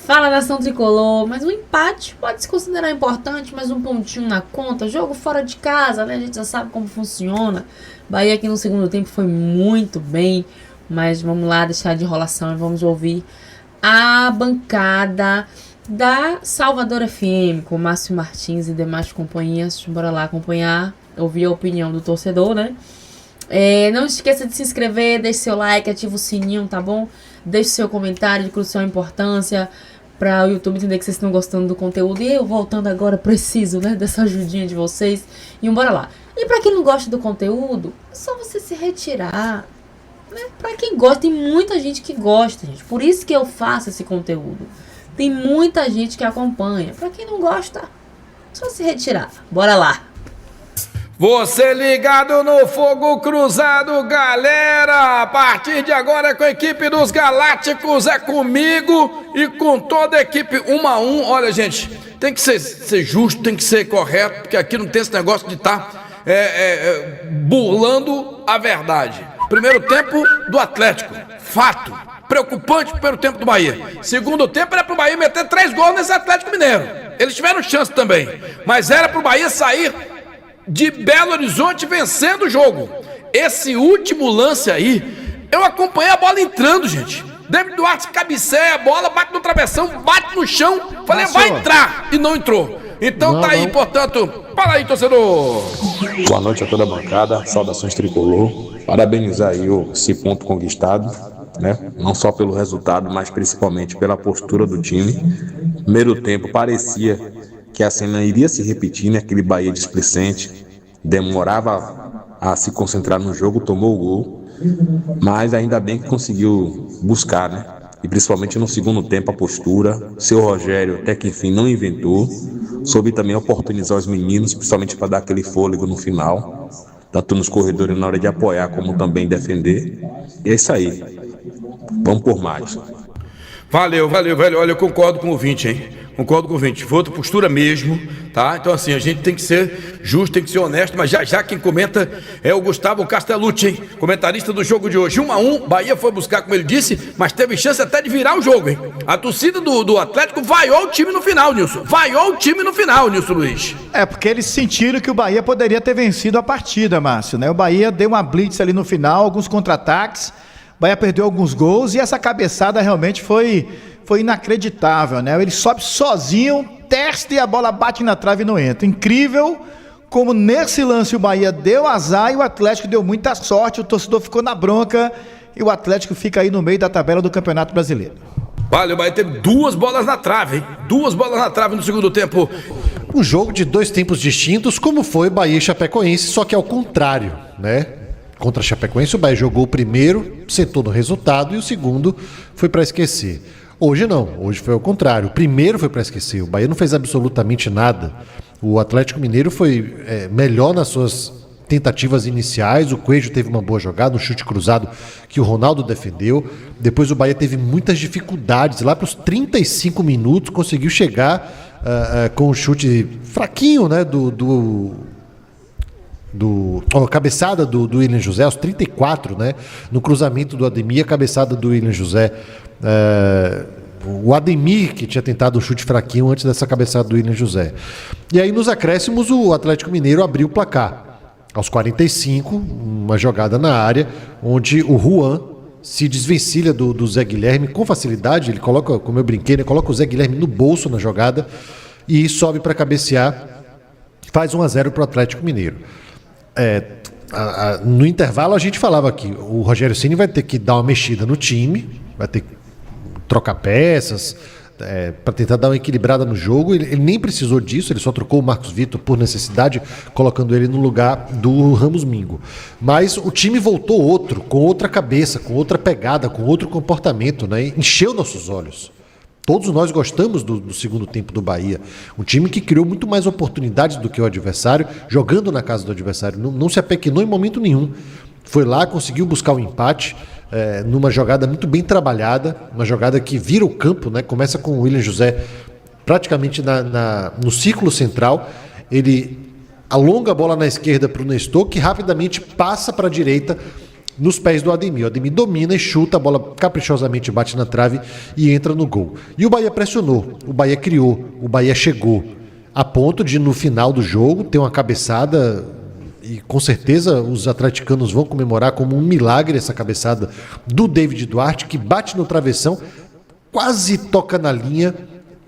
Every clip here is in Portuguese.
Fala, nação tricolor, mas um empate pode se considerar importante, mas um pontinho na conta, jogo fora de casa, né? A gente já sabe como funciona. Bahia aqui no segundo tempo foi muito bem, mas vamos lá, deixar de enrolação e vamos ouvir a bancada da Salvador FM, com Márcio Martins e demais companhias. Bora lá acompanhar, ouvir a opinião do torcedor, né? Não esqueça de se inscrever, deixe seu like, ativa o sininho, tá bom? Deixe seu comentário de crucial importância para o YouTube entender que vocês estão gostando do conteúdo. E eu, voltando agora, preciso, né, dessa ajudinha de vocês. E bora lá. E para quem não gosta do conteúdo, é só você se retirar, né? Para quem gosta, tem muita gente que gosta, gente. Por isso que eu faço esse conteúdo. Tem muita gente que acompanha. Para quem não gosta, é só se retirar. Bora lá. Você ligado no Fogo Cruzado, galera! A partir de agora é com a equipe dos Galácticos, é comigo e com toda a equipe 1 a 1. Olha, gente, tem que ser justo, tem que ser correto, porque aqui não tem esse negócio de estar burlando a verdade. Primeiro tempo do Atlético, fato. Preocupante pelo tempo do Bahia. Segundo tempo era pro Bahia meter 3 gols nesse Atlético Mineiro. Eles tiveram chance também, mas era pro Bahia sair de Belo Horizonte vencendo o jogo. Esse último lance aí, eu acompanhei a bola entrando, gente. David Duarte cabeceia a bola, bate no travessão, bate no chão. Falei, vai entrar, e não entrou. Então tá aí, portanto, fala aí, torcedor. Boa noite a toda a bancada, saudações tricolor. Parabenizar aí esse ponto conquistado, né? Não só pelo resultado, mas principalmente pela postura do time. Primeiro tempo parecia que a cena iria se repetir, né? Aquele Bahia displicente, demorava a se concentrar no jogo, tomou o gol, mas ainda bem que conseguiu buscar, né? E principalmente no segundo tempo a postura, seu Rogério até que enfim não inventou, soube também oportunizar os meninos, principalmente para dar aquele fôlego no final, tanto nos corredores na hora de apoiar como também defender. E é isso aí, vamos por mais. Valeu, velho. Olha, eu concordo com o ouvinte, hein? Concordo com o ouvinte. Foi outra postura mesmo, tá? Então, assim, a gente tem que ser justo, tem que ser honesto, mas já quem comenta é o Gustavo Castellucci, hein? Comentarista do jogo de hoje. 1 a 1, Bahia foi buscar, como ele disse, mas teve chance até de virar o jogo, hein? A torcida do Atlético vaiou o time no final, Nilson. Vaiou o time no final, Nilson Luiz. Porque eles sentiram que o Bahia poderia ter vencido a partida, Márcio, né? O Bahia deu uma blitz ali no final, alguns contra-ataques. O Bahia perdeu alguns gols e essa cabeçada realmente foi inacreditável, né? Ele sobe sozinho, testa e a bola bate na trave e não entra. Incrível como nesse lance o Bahia deu azar e o Atlético deu muita sorte, o torcedor ficou na bronca e o Atlético fica aí no meio da tabela do Campeonato Brasileiro. Olha, o Bahia teve 2 bolas na trave, hein? 2 bolas na trave no segundo tempo. Um jogo de 2 tempos distintos, como foi Bahia e Chapecoense, só que ao contrário, né? Contra a Chapecoense, o Bahia jogou o primeiro, sentou no resultado e o segundo foi para esquecer. Hoje não, hoje foi ao contrário. O primeiro foi para esquecer, o Bahia não fez absolutamente nada. O Atlético Mineiro foi melhor nas suas tentativas iniciais, o Coelho teve uma boa jogada, um chute cruzado que o Ronaldo defendeu. Depois o Bahia teve muitas dificuldades, lá para os 35 minutos conseguiu chegar com um chute fraquinho, né, a cabeçada do William José, aos 34, né? No cruzamento do Ademir, a cabeçada do William José. O Ademir, que tinha tentado um chute fraquinho antes dessa cabeçada do William José. E aí, nos acréscimos, o Atlético Mineiro abriu o placar. Aos 45, uma jogada na área, onde o Juan se desvencilha do Zé Guilherme com facilidade. Ele coloca, como eu brinquei, né? Coloca o Zé Guilherme no bolso na jogada e sobe para cabecear. Faz 1-0 para o Atlético Mineiro. No intervalo a gente falava que o Rogério Ceni vai ter que dar uma mexida no time, vai ter que trocar peças para tentar dar uma equilibrada no jogo. Ele nem precisou disso, ele só trocou o Marcos Vitor por necessidade, colocando ele no lugar do Ramos Mingo. Mas o time voltou outro, com outra cabeça, com outra pegada, com outro comportamento, né? Encheu nossos olhos. Todos nós gostamos do segundo tempo do Bahia. Um time que criou muito mais oportunidades do que o adversário, jogando na casa do adversário. Não se apequenou em momento nenhum. Foi lá, conseguiu buscar o empate, numa jogada muito bem trabalhada, uma jogada que vira o campo, né? Começa com o William José praticamente no círculo central. Ele alonga a bola na esquerda para o Nestor, que rapidamente passa para a direita nos pés do Ademir. O Ademir domina e chuta, a bola caprichosamente bate na trave e entra no gol. E o Bahia pressionou, o Bahia criou, o Bahia chegou, a ponto de no final do jogo ter uma cabeçada, e com certeza os atleticanos vão comemorar como um milagre essa cabeçada do David Duarte, que bate no travessão, quase toca na linha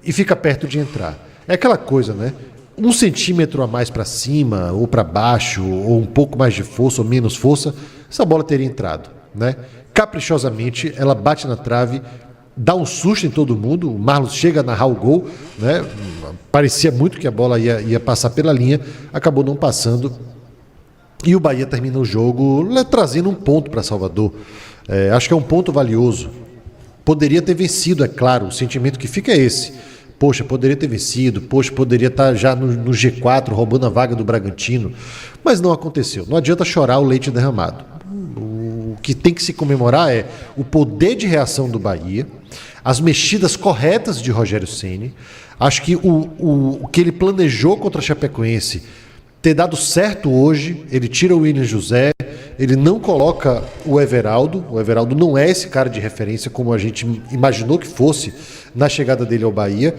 e fica perto de entrar. É aquela coisa, né? 1 centímetro a mais para cima ou para baixo, ou um pouco mais de força ou menos força, essa bola teria entrado, né? Caprichosamente ela bate na trave, dá um susto em todo mundo. O Marlos chega a narrar o gol, né? Parecia muito que a bola ia passar pela linha, acabou não passando. E o Bahia termina o jogo trazendo um ponto para Salvador. Acho que é um ponto valioso. Poderia ter vencido, é claro. O sentimento que fica é esse. Poxa, poderia ter vencido. Poxa, poderia estar já no G4 roubando a vaga do Bragantino. Mas não aconteceu. Não adianta chorar o leite derramado. O que tem que se comemorar é o poder de reação do Bahia, as mexidas corretas de Rogério Ceni. Acho que o que ele planejou contra a Chapecoense ter dado certo hoje. Ele tira o William José, ele não coloca o Everaldo. O Everaldo não é esse cara de referência como a gente imaginou que fosse na chegada dele ao Bahia.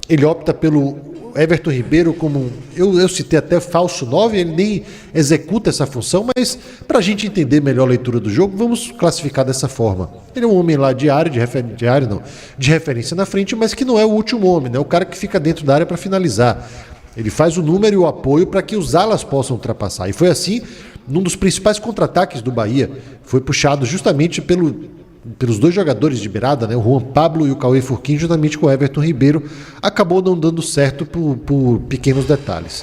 Ele opta pelo Everton Ribeiro como, eu citei até falso 9, ele nem executa essa função, mas para a gente entender melhor a leitura do jogo, vamos classificar dessa forma. Ele é um homem lá de referência na frente, mas que não é o último homem, né? O cara que fica dentro da área para finalizar. Ele faz o número e o apoio para que os alas possam ultrapassar. E foi assim, num dos principais contra-ataques do Bahia. Foi puxado justamente pelos dois jogadores de beirada, né? O Juan Pablo e o Cauê Furquim, juntamente com o Everton Ribeiro. Acabou não dando certo por pequenos detalhes.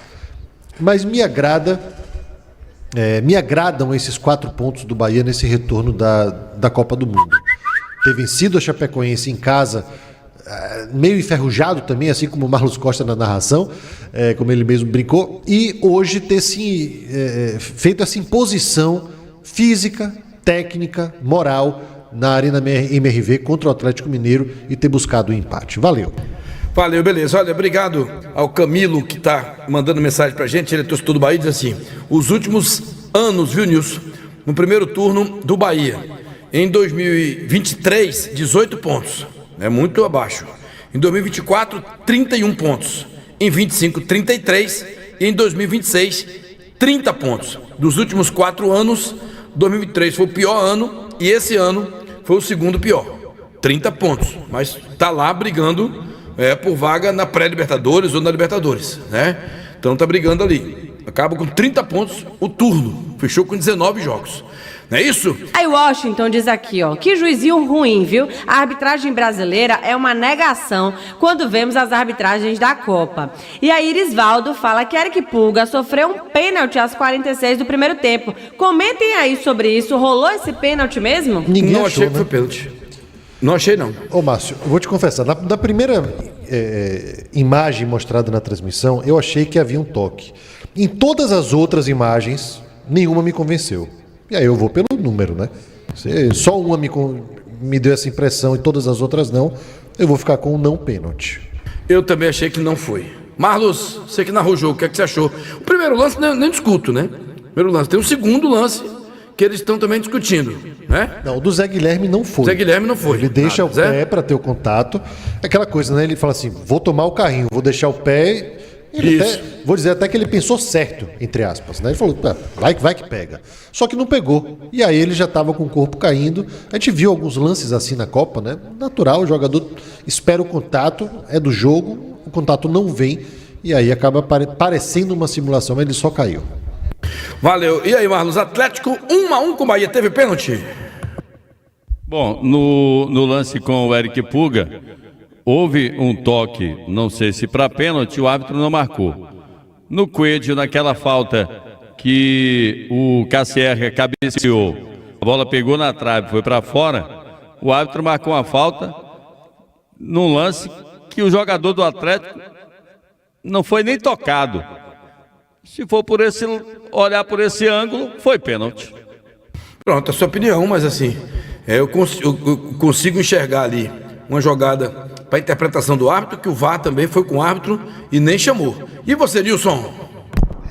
Mas me agradam esses 4 pontos do Bahia nesse retorno da Copa do Mundo. Ter vencido a Chapecoense em casa, meio enferrujado também, assim como o Marlos Costa na narração, como ele mesmo brincou, e hoje ter feito essa imposição física, técnica, moral na Arena MRV contra o Atlético Mineiro e ter buscado o empate. Valeu. Valeu, beleza. Olha, obrigado ao Camilo que tá mandando mensagem pra gente. Ele é torcedor do Bahia, diz assim: os últimos anos, viu, Nilson, no primeiro turno do Bahia, em 2023, 18 pontos. É muito abaixo. Em 2024, 31 pontos. Em 25, 33. E em 2026, 30 pontos. Dos últimos 4 anos, 2023 foi o pior ano e esse ano foi o segundo pior. 30 pontos. Mas tá lá brigando por vaga na pré-Libertadores ou na Libertadores, né? Então tá brigando ali. Acaba com 30 pontos o turno. Fechou com 19 jogos. Não é isso? Aí Washington diz aqui, ó, que juizinho ruim, viu? A arbitragem brasileira é uma negação quando vemos as arbitragens da Copa. E aí Irisvaldo fala que Eric Pulga sofreu um pênalti aos 46 do primeiro tempo. Comentem aí sobre isso. Rolou esse pênalti mesmo? Ninguém não achou, achei que foi pênalti. Não achei, não. Ô, Márcio, eu vou te confessar, na primeira imagem mostrada na transmissão, eu achei que havia um toque. Em todas as outras imagens, nenhuma me convenceu. E aí eu vou pelo número, né? Se só uma me deu essa impressão e todas as outras não, eu vou ficar com um não pênalti. Eu também achei que não foi. Marlos, você que narrou o jogo, o que é que você achou? O primeiro lance nem discuto, né? Primeiro lance. Tem um segundo lance que eles estão também discutindo, né? Não, o do Zé Guilherme não foi. Zé Guilherme não foi. Ele deixa o pé para ter o contato. Aquela coisa, né? Ele fala assim, vou tomar o carrinho, vou deixar o pé. Vou dizer até que ele pensou certo, entre aspas, né? Ele falou, vai que pega. Só que não pegou. E aí ele já estava com o corpo caindo. A gente viu alguns lances assim na Copa, né? Natural, o jogador espera o contato, é do jogo, o contato não vem. E aí acaba parecendo uma simulação, mas ele só caiu. Valeu. E aí, Marlos, Atlético 1-1 com o Bahia, teve pênalti? Bom, no lance com o Eric Pulga, houve um toque, não sei se para pênalti, o árbitro não marcou. No Coelho, naquela falta que o KCR cabeceou, a bola pegou na trave, foi para fora, o árbitro marcou uma falta num lance que o jogador do Atlético não foi nem tocado. Se for olhar por esse ângulo, foi pênalti. Pronto, a sua opinião, mas assim, eu consigo enxergar ali uma jogada para interpretação do árbitro, que o VAR também foi com o árbitro e nem chamou. E você, Nilson?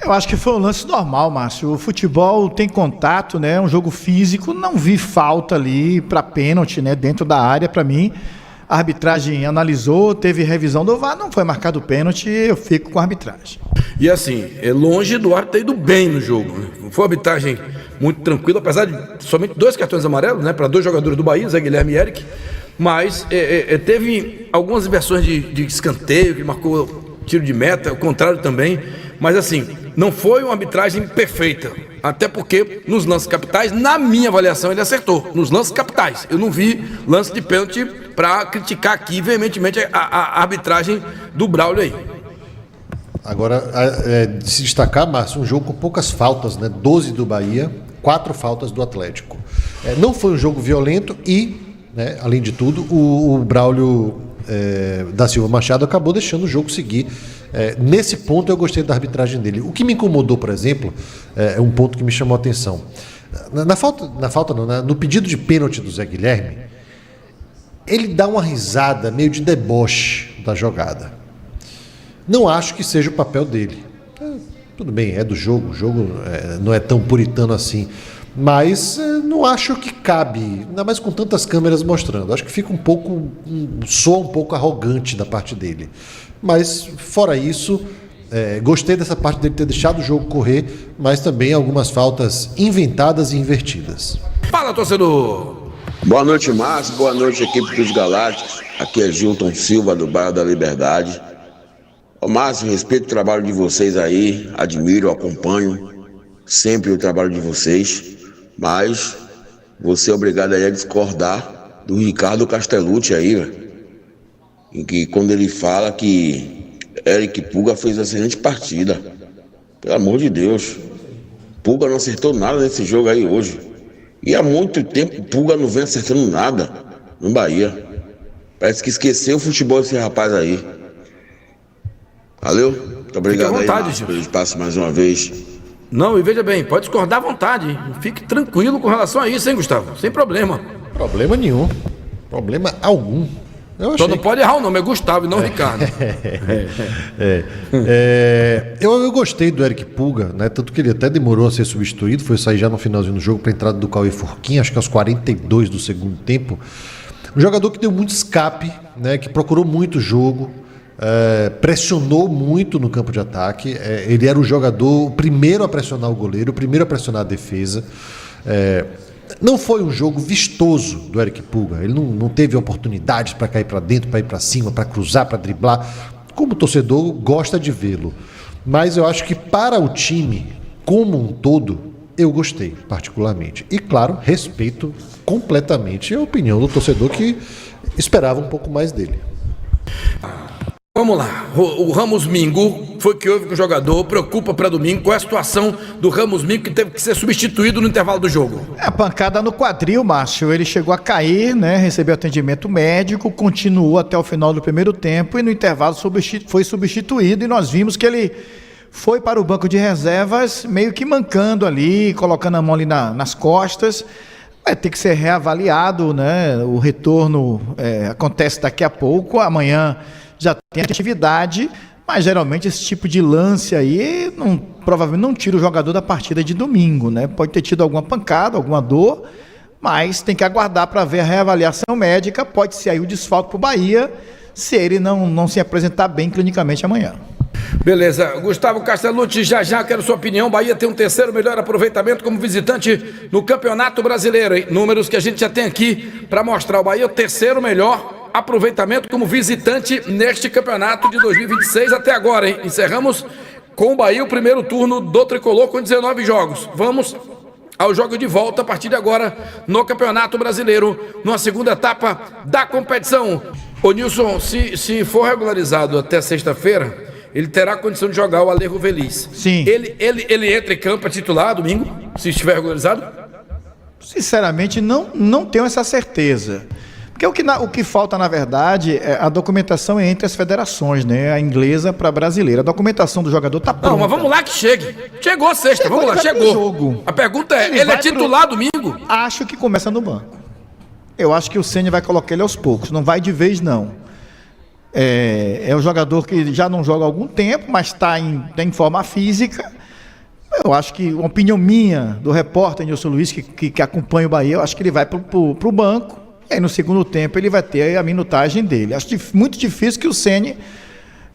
Eu acho que foi um lance normal, Márcio. O futebol tem contato, né? É um jogo físico. Não vi falta ali para pênalti, né? Dentro da área, para mim. A arbitragem analisou, teve revisão do VAR, não foi marcado pênalti, eu fico com a arbitragem. E assim, é longe do árbitro ter ido bem no jogo, né? Foi uma arbitragem muito tranquila, apesar de somente 2 cartões amarelos, né? Para 2 jogadores do Bahia, Zé Guilherme e Eric. Mas teve algumas inversões de escanteio, que marcou tiro de meta, o contrário também. Mas assim, não foi uma arbitragem perfeita. Até porque nos lances capitais, na minha avaliação, ele acertou. Nos lances capitais. Eu não vi lance de pênalti para criticar aqui veementemente a arbitragem do Braulio aí. Agora, de se destacar, Márcio, um jogo com poucas faltas, né? 12 do Bahia, 4 faltas do Atlético. Não foi um jogo violento e, né, além de tudo, o Braulio da Silva Machado acabou deixando o jogo seguir. Nesse ponto eu gostei da arbitragem dele. O que me incomodou, por exemplo, é um ponto que me chamou a atenção. No pedido de pênalti do Zé Guilherme, ele dá uma risada meio de deboche da jogada. Não acho que seja o papel dele. Tudo bem, é do jogo, o jogo não é tão puritano assim. Mas não acho que cabe, ainda mais com tantas câmeras mostrando. Acho que fica soa um pouco arrogante da parte dele. Mas, fora isso, gostei dessa parte dele ter deixado o jogo correr, mas também algumas faltas inventadas e invertidas. Fala, torcedor! Boa noite, Márcio. Boa noite, equipe dos Galácticos. Aqui é Gilton Silva, do bairro da Liberdade. Ô, Márcio, respeito o trabalho de vocês aí, admiro, acompanho sempre o trabalho de vocês, mas você é obrigado aí a discordar do Ricardo Castellucci aí, velho. Em que quando ele fala que Eric Puga fez uma excelente partida. Pelo amor de Deus. Puga não acertou nada nesse jogo aí hoje. E há muito tempo Puga não vem acertando nada no Bahia. Parece que esqueceu o futebol esse rapaz aí. Valeu? Muito obrigado. Fique à vontade, aí, pelo espaço mais uma vez. Não, e veja bem, pode discordar à vontade. Fique tranquilo com relação a isso, hein, Gustavo? Sem problema. Problema nenhum. Problema algum. Só não pode errar o nome, é Gustavo e não Ricardo. Eu gostei do Eric Puga, né? Tanto que ele até demorou a ser substituído, foi sair já no finalzinho do jogo para a entrada do Cauê Furquim, acho que aos 42 do segundo tempo. Um jogador que deu muito escape, né? Que procurou muito o jogo, pressionou muito no campo de ataque. Ele era o primeiro a pressionar o goleiro, o primeiro a pressionar a defesa. Não foi um jogo vistoso do Eric Puga. Ele não teve oportunidades para cair para dentro, para ir para cima, para cruzar, para driblar, como o torcedor gosta de vê-lo. Mas eu acho que para o time como um todo, eu gostei particularmente. E claro, respeito completamente a opinião do torcedor que esperava um pouco mais dele. Vamos lá, o Ramos Mingo foi que houve com o jogador, preocupa para domingo. Qual é a situação do Ramos Mingo que teve que ser substituído no intervalo do jogo? Pancada no quadril, Márcio, ele chegou a cair, né, recebeu atendimento médico, continuou até o final do primeiro tempo e no intervalo foi substituído e nós vimos que ele foi para o banco de reservas meio que mancando ali, colocando a mão ali nas costas. Vai ter que ser reavaliado, né, o retorno acontece daqui a pouco, amanhã já tem atividade, mas geralmente esse tipo de lance aí provavelmente não tira o jogador da partida de domingo, né? Pode ter tido alguma pancada, alguma dor, mas tem que aguardar para ver a reavaliação médica. Pode ser aí o desfalque para o Bahia, se ele não se apresentar bem clinicamente amanhã. Beleza, Gustavo Castellucci, já quero sua opinião. Bahia tem um terceiro melhor aproveitamento como visitante no Campeonato Brasileiro, hein? Números que a gente já tem aqui para mostrar. O Bahia é o terceiro melhor aproveitamento como visitante neste campeonato de 2026 até agora, hein? Encerramos com o Bahia o primeiro turno do Tricolor com 19 jogos. Vamos ao jogo de volta a partir de agora no Campeonato Brasileiro, numa segunda etapa da competição. Ô Nilson, se for regularizado até sexta-feira, ele terá condição de jogar o Alejo Veliz. Sim. Ele entra em campo a titular domingo, se estiver regularizado? Sinceramente, não tenho essa certeza. Porque o que falta, na verdade, é a documentação entre as federações, né? A inglesa para a brasileira. A documentação do jogador está pronta. Não, mas vamos lá que chegue. Chegou sexta, vamos lá, chegou. Jogo. A pergunta é, ele é titular domingo? Acho que começa no banco. Eu acho que o Ceni vai colocar ele aos poucos, não vai de vez, não. É um jogador que já não joga há algum tempo, mas está em forma física. Eu acho que, uma opinião minha, do repórter Nilson Luiz, que acompanha o Bahia, eu acho que ele vai pro banco, e aí no segundo tempo ele vai ter a minutagem dele. Acho muito difícil que o Ceni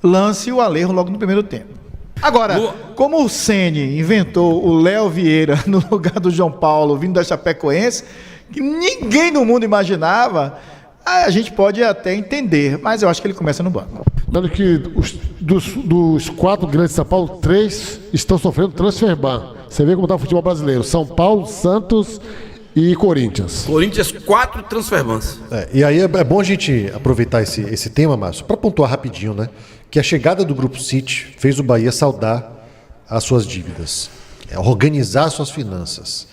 lance o Alejo logo no primeiro tempo. Agora, como o Ceni inventou o Léo Vieira no lugar do João Paulo, vindo da Chapecoense, que ninguém no mundo imaginava, a gente pode até entender, mas eu acho que ele começa no banco. Dando que dos 4 grandes de São Paulo, 3 estão sofrendo transfer ban. Você vê como está o futebol brasileiro. São Paulo, Santos e Corinthians. Corinthians, 4 transfer bans. E aí é bom a gente aproveitar esse tema, Márcio, para pontuar rapidinho, né? Que a chegada do Grupo City fez o Bahia saldar as suas dívidas, organizar suas finanças,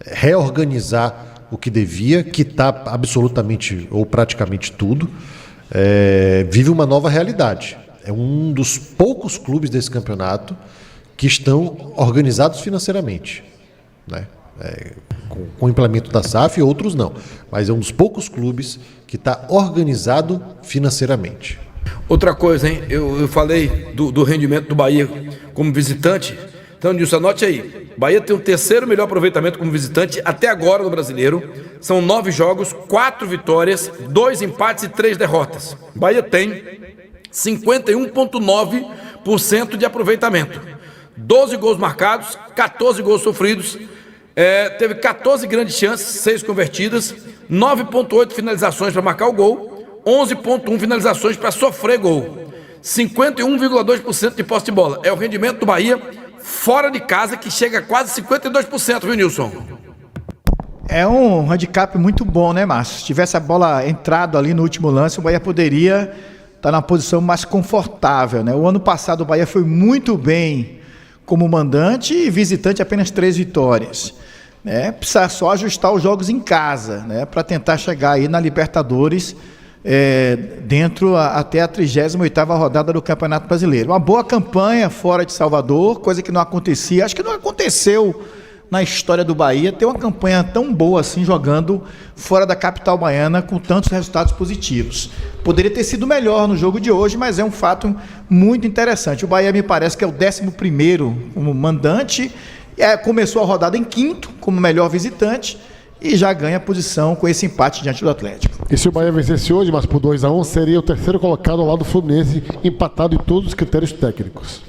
reorganizar o que devia, quitar absolutamente ou praticamente tudo. Vive uma nova realidade. É um dos poucos clubes desse campeonato que estão organizados financeiramente, né? Com o implemento da SAF, outros não, mas é um dos poucos clubes que está organizado financeiramente. Outra coisa, hein? Eu falei do rendimento do Bahia como visitante. Então, Nilson, anote aí. Bahia tem o 3º melhor aproveitamento como visitante até agora no Brasileiro. São 9 jogos, 4 vitórias, 2 empates e 3 derrotas. Bahia tem 51,9% de aproveitamento. 12 gols marcados, 14 gols sofridos. Teve 14 grandes chances, 6 convertidas, 9,8 finalizações para marcar o gol, 11,1 finalizações para sofrer gol. 51,2% de posse de bola. É o rendimento do Bahia fora de casa, que chega a quase 52%, viu, Nilson? É um handicap muito bom, né, Márcio? Se tivesse a bola entrado ali no último lance, o Bahia poderia estar na posição mais confortável, né? O ano passado o Bahia foi muito bem como mandante e visitante, apenas 3 vitórias. Precisa só ajustar os jogos em casa, né, para tentar chegar aí na Libertadores, até a 38ª rodada do Campeonato Brasileiro. Uma boa campanha fora de Salvador, coisa que não acontecia, acho que não aconteceu na história do Bahia, ter uma campanha tão boa assim, jogando fora da capital baiana, com tantos resultados positivos. Poderia ter sido melhor no jogo de hoje, mas é um fato muito interessante. O Bahia me parece que é o 11º como mandante, começou a rodada em 5º como melhor visitante, e já ganha posição com esse empate diante do Atlético. E se o Bahia vencesse hoje, mas por 2-1, seria o 3º colocado ao lado do Fluminense, empatado em todos os critérios técnicos.